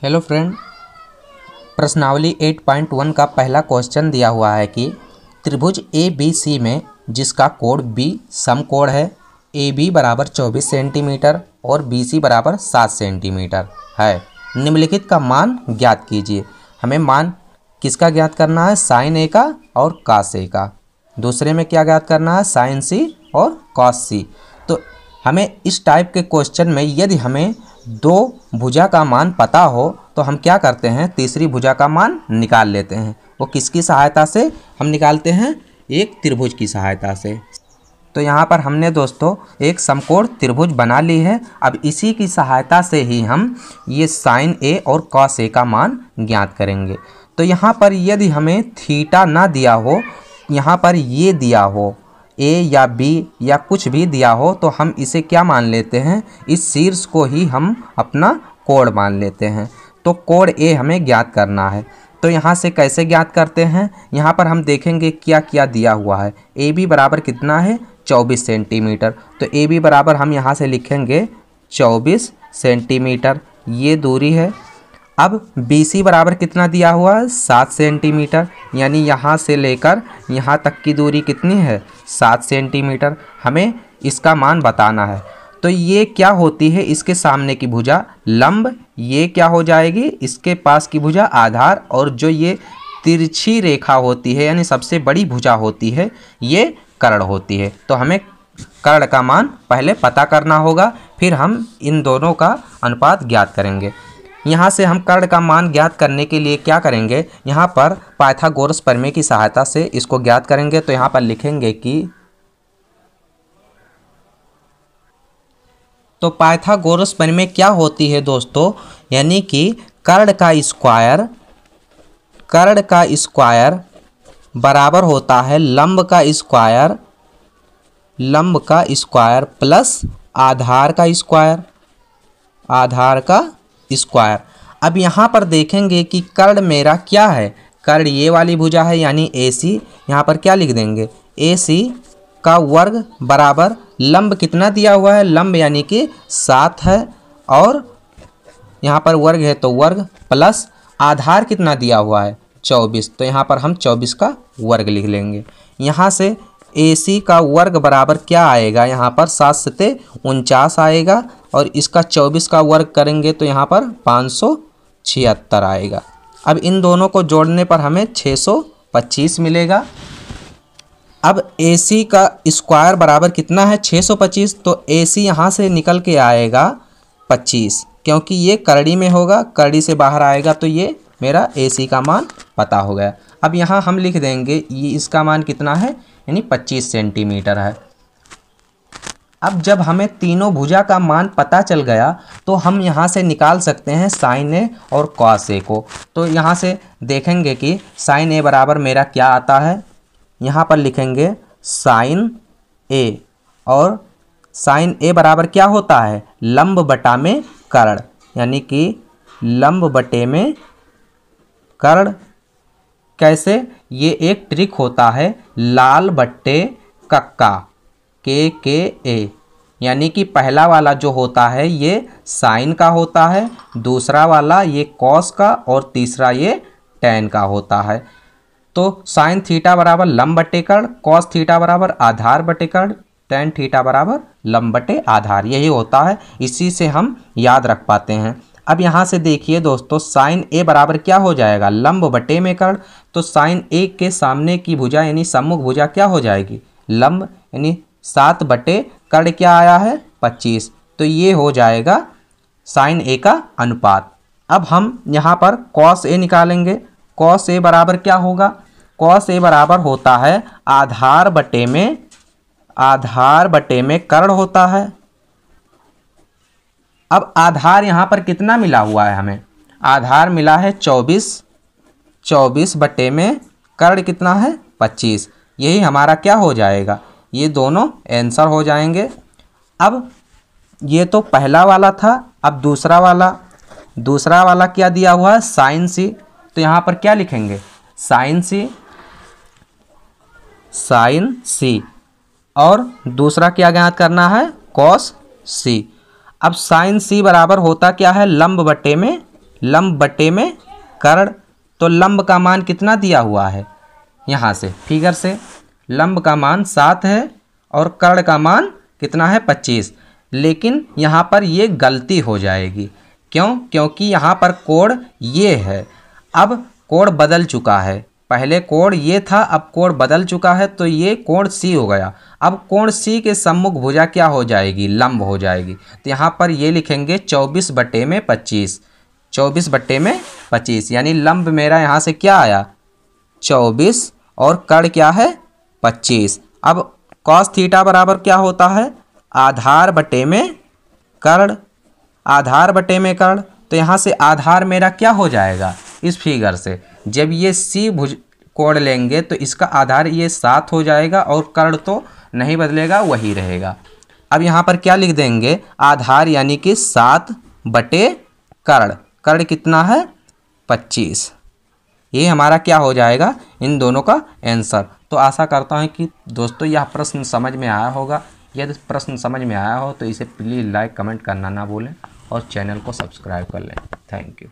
Hello friend, प्रश्नावली 8.1 का पहला क्वेश्चन दिया हुआ है कि त्रिभुज ए बी सी में जिसका कोण बी समकोण है, ए बी बराबर 24 सेंटीमीटर और बी सी बराबर 7 सेंटीमीटर है, निम्नलिखित का मान ज्ञात कीजिए। हमें मान किसका ज्ञात करना है? साइन ए का और कॉस ए का। दूसरे में क्या ज्ञात करना है? साइन सी और कॉस सी। तो हमें इस टाइप के क्वेश्चन में यदि हमें दो भुजा का मान पता हो तो हम क्या करते हैं? तीसरी भुजा का मान निकाल लेते हैं। वो किसकी सहायता से हम निकालते हैं? एक त्रिभुज की सहायता से। तो यहाँ पर हमने दोस्तों एक समकोण त्रिभुज बना ली है। अब इसी की सहायता से ही हम ये साइन ए और कॉस ए का मान ज्ञात करेंगे। तो यहाँ पर यदि हमें थीटा ना दिया हो, यहाँ पर ये दिया हो ए या बी या कुछ भी दिया हो, तो हम इसे क्या मान लेते हैं? इस शीर्ष को ही हम अपना कोण मान लेते हैं। तो कोण ए हमें ज्ञात करना है। तो यहाँ से कैसे ज्ञात करते हैं? यहाँ पर हम देखेंगे क्या क्या दिया हुआ है। ए बी बराबर कितना है? 24 सेंटीमीटर। तो ए बी बराबर हम यहाँ से लिखेंगे 24 सेंटीमीटर, ये दूरी है। अब बी सी बराबर कितना दिया हुआ है? 7 सेंटीमीटर, यानी यहाँ से लेकर यहाँ तक की दूरी कितनी है? 7 सेंटीमीटर। हमें इसका मान बताना है। तो ये क्या होती है? इसके सामने की भुजा लंब, ये क्या हो जाएगी? इसके पास की भुजा आधार, और जो ये तिरछी रेखा होती है यानी सबसे बड़ी भुजा होती है, ये कर्ण होती है। तो हमें कर्ण का मान पहले पता करना होगा, फिर हम इन दोनों का अनुपात ज्ञात करेंगे। यहाँ से हम कर्ण का मान ज्ञात करने के लिए क्या करेंगे? यहाँ पर पाइथागोरस प्रमेय की सहायता से इसको ज्ञात करेंगे। तो यहाँ पर लिखेंगे कि तो पाइथागोरस प्रमेय क्या होती है दोस्तों? यानी कि कर्ण का स्क्वायर बराबर होता है लंब का स्क्वायर प्लस आधार का स्क्वायर। अब यहाँ पर देखेंगे कि कर्ण मेरा क्या है? कर्ण ये वाली भुजा है यानी ए सी। यहाँ पर क्या लिख देंगे? ए सी का वर्ग बराबर लंब कितना दिया हुआ है? लंब यानी कि 7 है, और यहाँ पर वर्ग है तो वर्ग, प्लस आधार कितना दिया हुआ है? 24। तो यहाँ पर हम 24 का वर्ग लिख लेंगे। यहाँ से ए सी का वर्ग बराबर क्या आएगा? यहाँ पर 7 सते 49 आएगा, और इसका 24 का वर्ग करेंगे तो यहाँ पर 576 आएगा। अब इन दोनों को जोड़ने पर हमें 625 मिलेगा। अब ए सी का स्क्वायर बराबर कितना है? 625। तो ए सी यहाँ से निकल के आएगा 25, क्योंकि ये करड़ी में होगा, करड़ी से बाहर आएगा, तो ये मेरा ए सी का मान पता हो गया। अब यहाँ हम लिख देंगे ये इसका मान कितना है, यानी 25 सेंटीमीटर है। अब जब हमें तीनों भुजा का मान पता चल गया तो हम यहाँ से निकाल सकते हैं साइन ए और कॉस ए को। तो यहाँ से देखेंगे कि साइन ए बराबर मेरा क्या आता है? यहाँ पर लिखेंगे साइन ए, और साइन ए बराबर क्या होता है? लंब बटा में कर्ण, यानी कि लंब बटे में कर्ण। कैसे? ये एक ट्रिक होता है, लाल बट्टे कक्का, के ए, यानी कि पहला वाला जो होता है ये साइन का होता है, दूसरा वाला ये कॉस का, और तीसरा ये टैन का होता है। तो साइन थीटा बराबर लंब बटे कर्ण, कॉस थीटा बराबर आधार बटे कर्ण, टैन थीटा बराबर लंब बटे आधार, यही होता है। इसी से हम याद रख पाते हैं। अब यहाँ से देखिए दोस्तों, साइन ए बराबर क्या हो जाएगा? लंब बटे में कर्ण। तो साइन ए के सामने की भुजा यानी सम्मुख भुजा क्या हो जाएगी? लंब, यानी 7 बटे कर्ण क्या आया है? 25। तो ये हो जाएगा साइन ए का अनुपात। अब हम यहाँ पर कॉस ए निकालेंगे। कॉस ए बराबर क्या होगा? कॉस ए बराबर होता है आधार बटे में कर्ण होता है। अब आधार यहाँ पर कितना मिला हुआ है हमें? आधार मिला है 24 बटे में कर्ण कितना है? 25। यही हमारा क्या हो जाएगा? ये दोनों आंसर हो जाएंगे। अब ये तो पहला वाला था। अब दूसरा वाला क्या दिया हुआ है? साइन सी। तो यहाँ पर क्या लिखेंगे? साइन सी, और दूसरा क्या ज्ञात करना है? कॉस सी। अब साइन सी बराबर होता क्या है? लंब बटे में लंब बटे में कर्ण, तो लंब का मान कितना दिया हुआ है यहाँ से फिगर से, लंब का मान 7 है और कर्ण का मान कितना है 25। लेकिन यहाँ पर ये गलती हो जाएगी, क्यों? क्योंकि यहाँ पर कोण ये है, अब कोण बदल चुका है, पहले कोण ये था अब कोण बदल चुका है, तो ये कोण सी हो गया। अब कोण सी के सम्मुख भुजा क्या हो जाएगी? लंब हो जाएगी। तो यहाँ पर ये लिखेंगे 24 बटे में 25, 24 बटे में 25, यानी लंब मेरा यहाँ से क्या आया 24 और कर्ण क्या है 25। अब कॉस थीटा बराबर क्या होता है? आधार बटे में कर्ण, आधार बटे में कर्ण। तो यहाँ से आधार मेरा क्या हो जाएगा इस फिगर से? जब ये सी भुज कोण लेंगे तो इसका आधार ये 7 हो जाएगा और कर्ण तो नहीं बदलेगा, वही रहेगा। अब यहाँ पर क्या लिख देंगे? आधार यानी कि 7 बटे कर्ण, कर्ण कितना है 25। ये हमारा क्या हो जाएगा इन दोनों का आंसर। तो आशा करता हूँ कि दोस्तों यह प्रश्न समझ में आया होगा। यदि प्रश्न समझ में आया हो तो इसे प्लीज़ लाइक कमेंट करना ना भूलें और चैनल को सब्सक्राइब कर लें। Thank you.